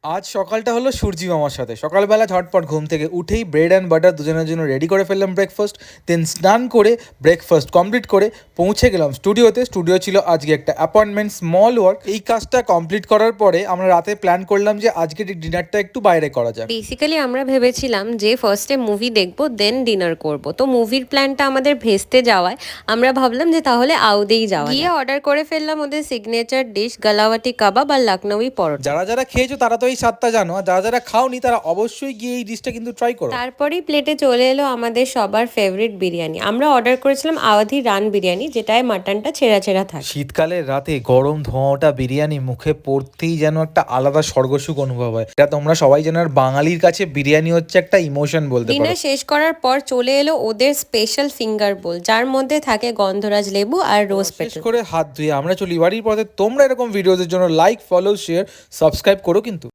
আজ সকালটা হলো সূর্যি মামার সাথে। সকালবেলা ঝটপট ঘুম থেকে উঠেই ব্রেড অ্যান্ড বাটার দুজনের জন্য রেডি করে ফেললাম ব্রেকফাস্ট। দেন স্নান করে ব্রেকফাস্ট কমপ্লিট করে পৌঁছে গেলাম স্টুডিওতে। স্টুডিও ছিল আজকে একটা অ্যাপয়েন্টমেন্ট, স্মল ওয়ার্ক। এই কাজটা কমপ্লিট করার পরে আমরা রাতে প্ল্যান করলাম যে আজকের ডিনারটা একটু বাইরে করা যাক। বেসিক্যালি আমরা ভেবেছিলাম যে ফার্স্টে মুভি দেখবো দেন ডিনার করব। তো মুভির প্ল্যানটা আমাদের ভেস্তে যাওয়ায় আমরা ভাবলাম যে তাহলে আউদেই যাওয়া গিয়ে অর্ডার করে ফেললাম ওদের সিগনেচার ডিশ গালাওয়াটি কাবাব আর লখনউই পরোটা। যারা যারা খেয়েছো তারা তো এই স্বাদটা জানো, আর যারা যারা খাওনি তারা অবশ্যই গিয়ে এই ডিশটা কিন্তু ট্রাই করো। তারপরেই প্লেটে চলে এলো আমাদের সবার ফেভারিট বিরিয়ানি। আমরা অর্ডার করেছিলাম আওয়াধি রান বিরিয়ানি, যেটায় মাটনটা ছেঁড়া ছেঁড়া থাকে। শীতকালের রাতে গরম ধোঁয়াটা বিরিয়ানি মুখে পড়তেই যেন একটা আলাদা স্বর্গসুখ অনুভব হয়। এটা তোমরা সবাই জানো, আর বাঙালির কাছে বিরিয়ানি হচ্ছে একটা ইমোশন বলতে পারো। ডিনার শেষ করার পর চলে এলো ওদের স্পেশাল ফিঙ্গার বোল, যার মধ্যে থাকে গন্ধরাজ লেবু আর রোজ শেষ পেটাল। করে হাত ধুয়ে আমরা চলি বাড়ির পথে। তোমরা এরকম ভিডিওদের জন্য লাইক, ফলো, শেয়ার, সাবস্ক্রাইব করো কিন্তু।